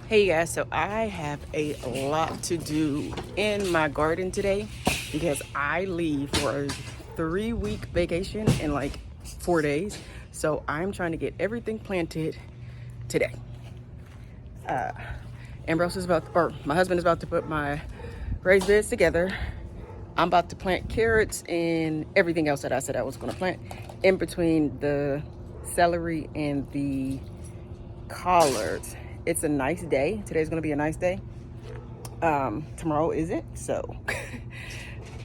Hey guys, so I have a lot to do in my garden today because I leave for a 3-week vacation in like 4 days. So I'm trying to get everything planted today. Ambrose is or my husband is about to put my raised beds together. I'm about to plant carrots and everything else that I said I was going to plant in between the celery and the collards. It's a nice day. Today's going to be a nice day. Tomorrow isn't, so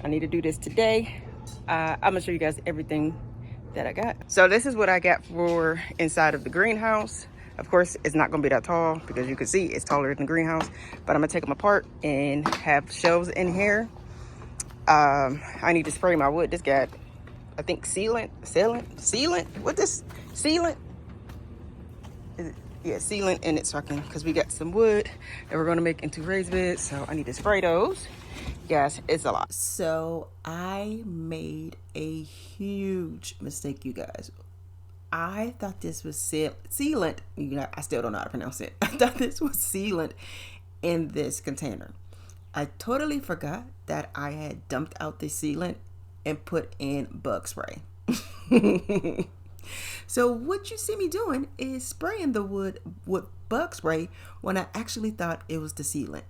I need to do this today. I'm gonna show you guys everything that I got. So this is what I got for inside of the greenhouse. Of course, it's not gonna be that tall because you can see it's taller than the greenhouse, but I'm gonna take them apart and have shelves in here. I need to spray my wood. This got, I think, sealant. What this sealant? Yeah, sealant in it, so I can, because we got some wood that we're gonna make into raised beds, so I need to spray those. Guys, it's a lot. So I made a huge mistake, you guys. I thought this was sealant. You know, I still don't know how to pronounce it. I thought this was sealant in this container. I totally forgot that I had dumped out the sealant and put in bug spray. So what you see me doing is spraying the wood with bug spray when I actually thought it was the sealant.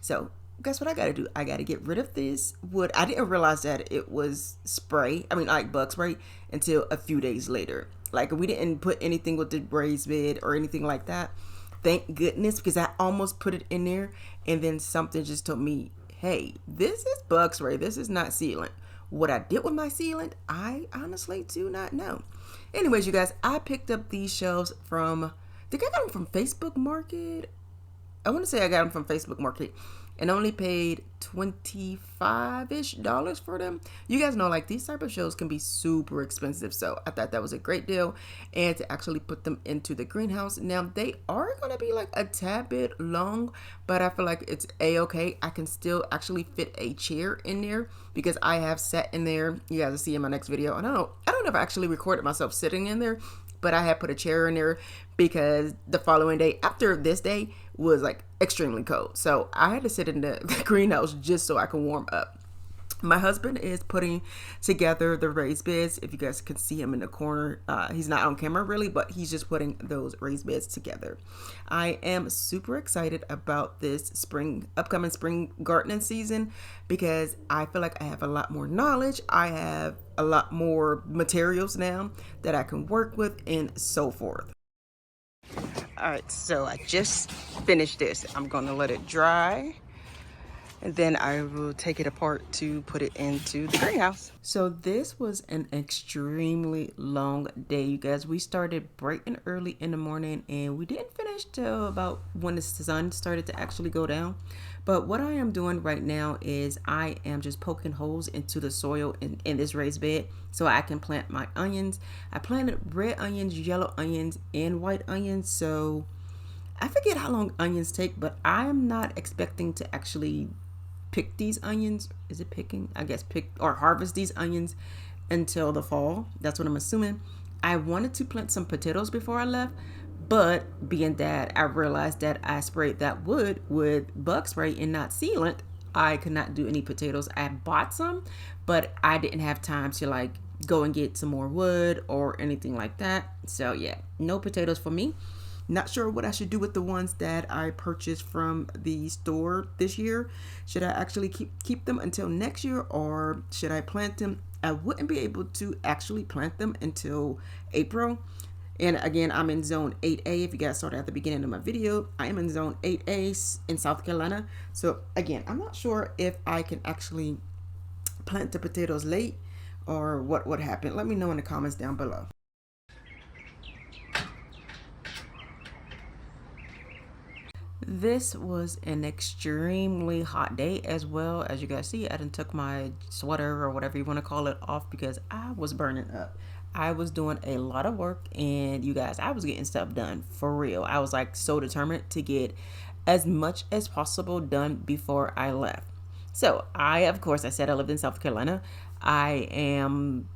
So guess what I gotta do? I gotta get rid of this wood. I didn't realize that it was spray. I mean, like bug spray until a few days later. Like we didn't put anything with the raised bed or anything like that. Thank goodness, because I almost put it in there and then something just told me, hey, this is bug spray. This is not sealant. What I did with my sealant, I honestly do not know. Anyways, you guys, I picked up these shelves from, I think I got them from Facebook Market. I want to say I got them from Facebook Market and only paid $25-ish for them. You guys know, like, these type of shelves can be super expensive, so I thought that was a great deal. And to actually put them into the greenhouse, now they are going to be like a tad bit long, but I feel like it's a-okay. I can still actually fit a chair in there because I have sat in there. You guys will see in my next video. I don't know if I actually recorded myself sitting in there, but I had put a chair in there because the following day after this day was like extremely cold. So I had to sit in the greenhouse just so I can warm up. My husband is putting together the raised beds. If you guys can see him in the corner, he's not on camera really, but he's just putting those raised beds together. I am super excited about this upcoming spring gardening season because I feel like I have a lot more knowledge. I have a lot more materials now that I can work with and so forth. All right, so I just finished this. I'm gonna let it dry and then I will take it apart to put it into the greenhouse. So this was an extremely long day, you guys. We started bright and early in the morning and we didn't finish till about when the sun started to actually go down. But what I am doing right now is I am just poking holes into the soil in this raised bed so I can plant my onions. I planted red onions, yellow onions, and white onions. So I forget how long onions take, but I'm not expecting to actually pick these onions. Is it picking? I guess pick or harvest these onions until the fall. That's what I'm assuming. I wanted to plant some potatoes before I left, but being that I realized that I sprayed that wood with bug spray and not sealant, I could not do any potatoes. I bought some, but I didn't have time to like go and get some more wood or anything like that. So yeah, no potatoes for me. Not sure what I should do with the ones that I purchased from the store this year. Should I actually keep them until next year or should I plant them? I wouldn't be able to actually plant them until April. And again, I'm in zone 8A. If you guys saw that at the beginning of my video, I am in zone 8A in South Carolina. So again, I'm not sure if I can actually plant the potatoes late or what would happen. Let me know in the comments down below. This was an extremely hot day as well. As you guys see, I done took my sweater or whatever you want to call it off because I was burning up. I was doing a lot of work and you guys, I was getting stuff done for real. I was like so determined to get as much as possible done before I left. So of course, I said I lived in South Carolina. I am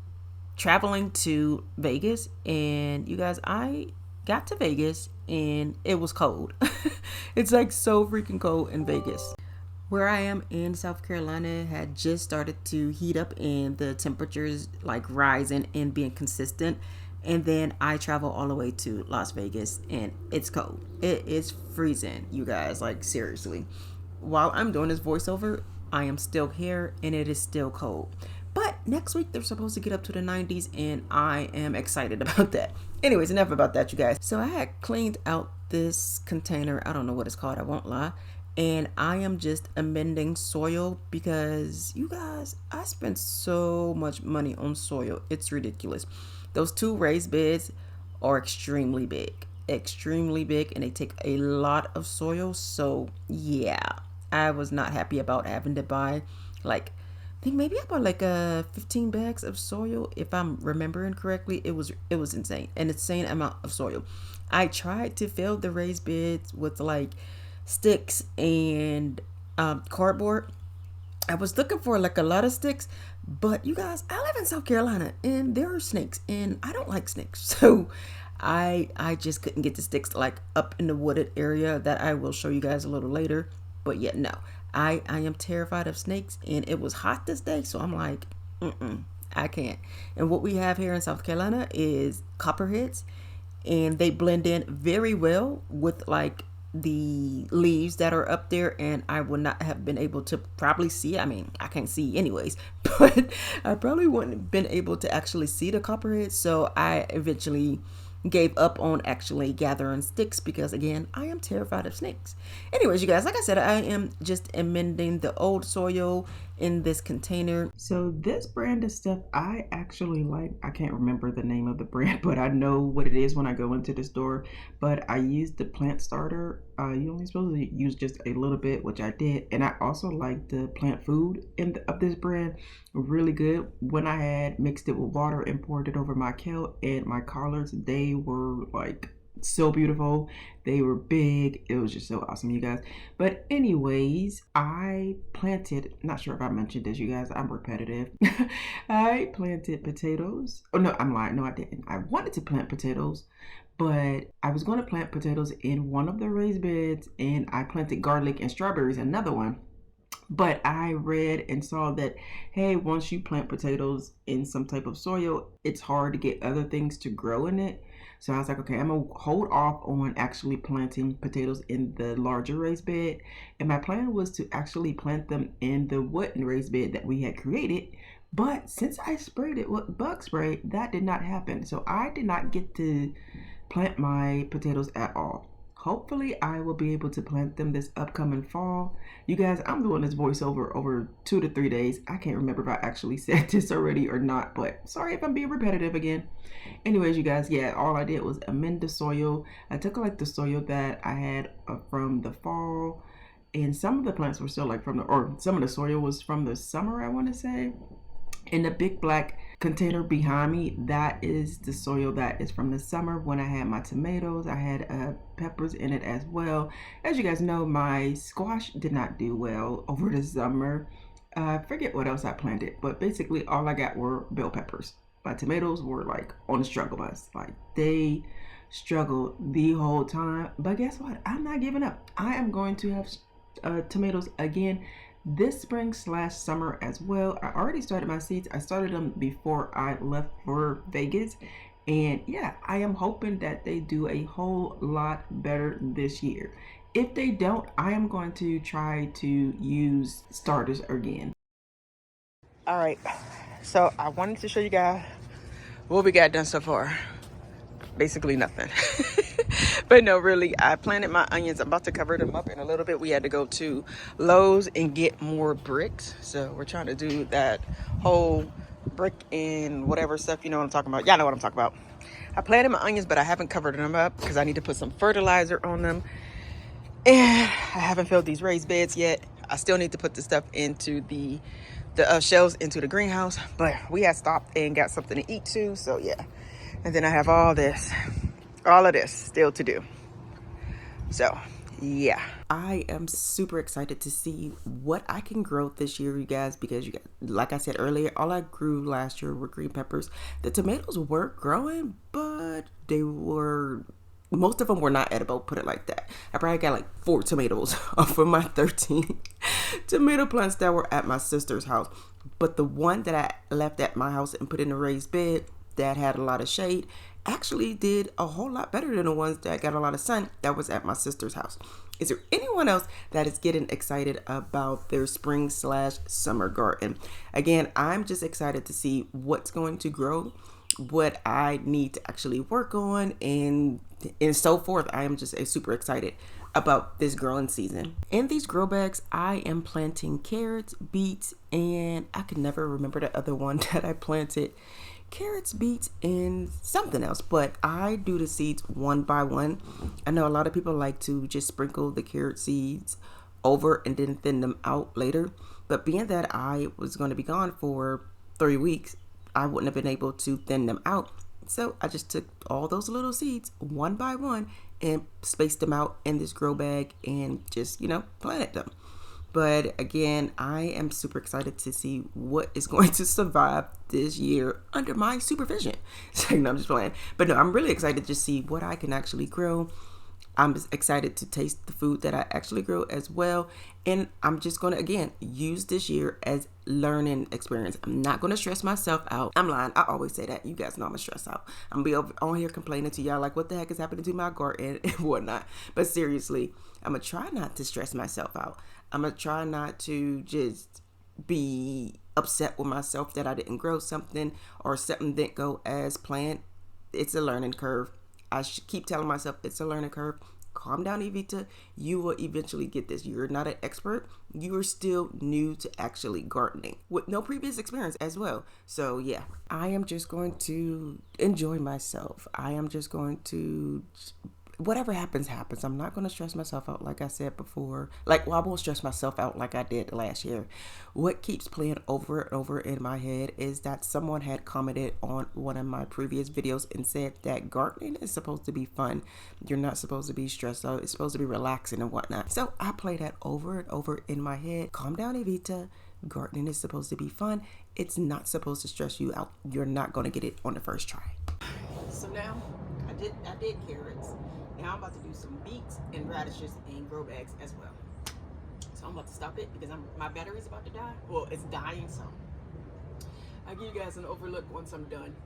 traveling to Vegas and you guys, I got to Vegas and it was cold. It's like so freaking cold in Vegas. Where I am in South Carolina had just started to heat up and the temperatures like rising and being consistent. And then I travel all the way to Las Vegas and it's cold. It is freezing, you guys, like seriously. While I'm doing this voiceover, I am still here and it is still cold. But next week they're supposed to get up to the 90s and I am excited about that. Anyways, enough about that, you guys. So I had cleaned out this container. I don't know what it's called, I won't lie. And I am just amending soil because you guys, I spent so much money on soil. It's ridiculous. Those two raised beds are extremely big, and they take a lot of soil. So yeah, I was not happy about having to buy like, I think maybe I bought like 15 bags of soil if I'm remembering correctly. It was insane, an insane amount of soil. I tried to fill the raised beds with like sticks and cardboard. I was looking for like a lot of sticks, but you guys, I live in South Carolina and there are snakes and I don't like snakes. So I just couldn't get the sticks like up in the wooded area that I will show you guys a little later. But yet no. I am terrified of snakes and it was hot this day, so I'm like, I can't. And what we have here in South Carolina is copperheads and they blend in very well with like the leaves that are up there, and I would not have been able to probably see. I mean, I can't see anyways, but I probably wouldn't have been able to actually see the copperheads. So I eventually gave up on actually gathering sticks because again, I am terrified of snakes. Anyways, you guys, like I said, I am just amending the old soil in this container. So this brand of stuff I actually like. I can't remember the name of the brand, but I know what it is when I go into the store. But I used the plant starter. You only supposed to use just a little bit, which I did. And I also like the plant food of this brand. Really good. When I had mixed it with water and poured it over my kale and my collards, they were like so beautiful. They were big. It was just so awesome, you guys. But anyways, I planted, not sure if I mentioned this, you guys, I'm repetitive. I planted potatoes. Oh no, I'm lying. No, I didn't. I wanted to plant potatoes, but I was going to plant potatoes in one of the raised beds and I planted garlic and strawberries in another one. But I read and saw that, hey, once you plant potatoes in some type of soil, it's hard to get other things to grow in it. So I was like, okay, I'm going to hold off on actually planting potatoes in the larger raised bed. And my plan was to actually plant them in the wooden raised bed that we had created. But since I sprayed it with bug spray, that did not happen. So I did not get to plant my potatoes at all. Hopefully I will be able to plant them this upcoming fall. You guys, I'm doing this voiceover over 2 to 3 days. I can't remember if I actually said this already or not, but sorry if I'm being repetitive again. Anyways, you guys, yeah, all I did was amend the soil. I took like the soil that I had from the fall, and some of the plants were still like some of the soil was from the summer, I want to say. In the big black container behind me, that is the soil that is from the summer when I had my tomatoes. I had peppers in it as well. As you guys know, my squash did not do well over the summer. I forget what else I planted, but basically all I got were bell peppers. My tomatoes were like on the struggle bus. Like they struggled the whole time. But guess what? I'm not giving up. I am going to have tomatoes again this spring / summer as well. I already started my seeds. I started them before I left for Vegas. And yeah, I am hoping that they do a whole lot better this year. If they don't, I am going to try to use starters again. All right, so I wanted to show you guys what we got done so far. Basically nothing. But no, really, I planted my onions. I'm about to cover them up in a little bit. We had to go to Lowe's and get more bricks. So we're trying to do that whole brick and whatever stuff. You know what I'm talking about. Y'all know what I'm talking about. I planted my onions, but I haven't covered them up because I need to put some fertilizer on them. And I haven't filled these raised beds yet. I still need to put the stuff into the shelves into the greenhouse. But we had stopped and got something to eat too. So yeah. And then I have all of this still to do. So, yeah. I am super excited to see what I can grow this year, you guys, because you guys, like I said earlier, all I grew last year were green peppers. The tomatoes were growing, but they were most of them were not edible, put it like that. I probably got like 4 tomatoes off of my 13 tomato plants that were at my sister's house. But the one that I left at my house and put in a raised bed that had a lot of shade actually did a whole lot better than the ones that got a lot of sun that was at my sister's house. Is there anyone else that is getting excited about their spring/summer garden? Again, I'm just excited to see what's going to grow, what I need to actually work on, and so forth. I am just super excited about this growing season. In these grow bags, I am planting carrots, beets, and I can never remember the other one that I planted. Carrots, beets, and something else, but I do the seeds one by one. I know a lot of people like to just sprinkle the carrot seeds over and then thin them out later, but being that I was going to be gone for 3 weeks, I wouldn't have been able to thin them out. So I just took all those little seeds one by one and spaced them out in this grow bag and just, planted them. But again, I am super excited to see what is going to survive this year under my supervision. So, no, I'm just playing. But no, I'm really excited to see what I can actually grow. I'm just excited to taste the food that I actually grow as well. And I'm just going to, again, use this year as learning experience. I'm not going to stress myself out. I'm lying. I always say that. You guys know I'm going to stress out. I'm going to be on here complaining to y'all like, what the heck is happening to my garden and whatnot. But seriously, I'm going to try not to stress myself out. I'm going to try not to just be upset with myself that I didn't grow something or something didn't go as planned. It's a learning curve. I should keep telling myself it's a learning curve. Calm down, Evita. You will eventually get this. You're not an expert. You are still new to actually gardening with no previous experience as well. So yeah, I am just going to enjoy myself. I am just going to, whatever happens, happens. I'm not going to stress myself out like I said before. I won't stress myself out like I did last year. What keeps playing over and over in my head is that someone had commented on one of my previous videos and said that gardening is supposed to be fun. You're not supposed to be stressed out. It's supposed to be relaxing and whatnot. So I play that over and over in my head. Calm down, Evita. Gardening is supposed to be fun. It's not supposed to stress you out. You're not going to get it on the first try. So now I did carrots. Now I'm about to do some beets and radishes in grow bags as well. So I'm about to stop it because my battery's about to die. Well, it's dying, so I'll give you guys an overlook once I'm done,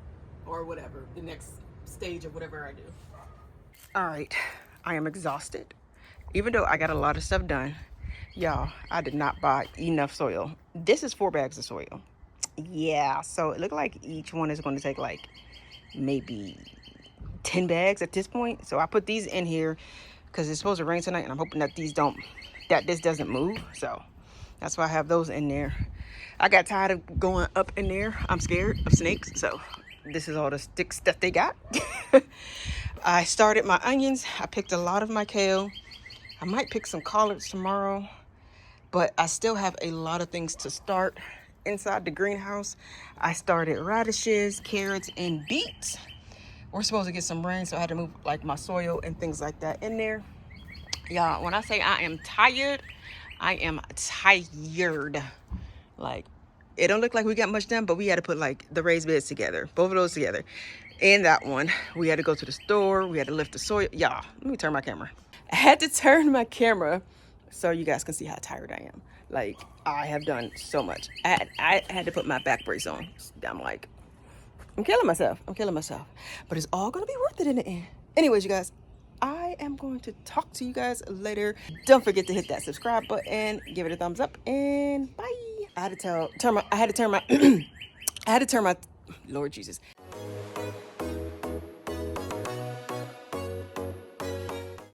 or whatever, the next stage of whatever I do. All right, I am exhausted. Even though I got a lot of stuff done, y'all, I did not buy enough soil. This is 4 bags of soil. Yeah, so it looked like each one is going to take like maybe 10 bags at this point. So I put these in here because it's supposed to rain tonight, and I'm hoping that this doesn't move. So that's why I have those in there. I got tired of going up in there. I'm scared of snakes, so this is all the sticks that they got. I started my onions. I picked a lot of my kale. I might pick some collards tomorrow, but I still have a lot of things to start inside the greenhouse. I started radishes, carrots, and beets. We're supposed to get some rain, so I had to move like my soil and things like that in there. Y'all, when I say I am tired, I am tired. Like, it don't look like we got much done, but we had to put like the raised beds together, both of those together. And that one, we had to go to the store. We had to lift the soil. Y'all, let me turn my camera. I had to turn my camera so you guys can see how tired I am. Like, I have done so much. I had to put my back brace on. I'm like, I'm killing myself. But it's all going to be worth it in the end. Anyways, you guys, I am going to talk to you guys later. Don't forget to hit that subscribe button, give it a thumbs up, and bye. I had to turn my Lord Jesus.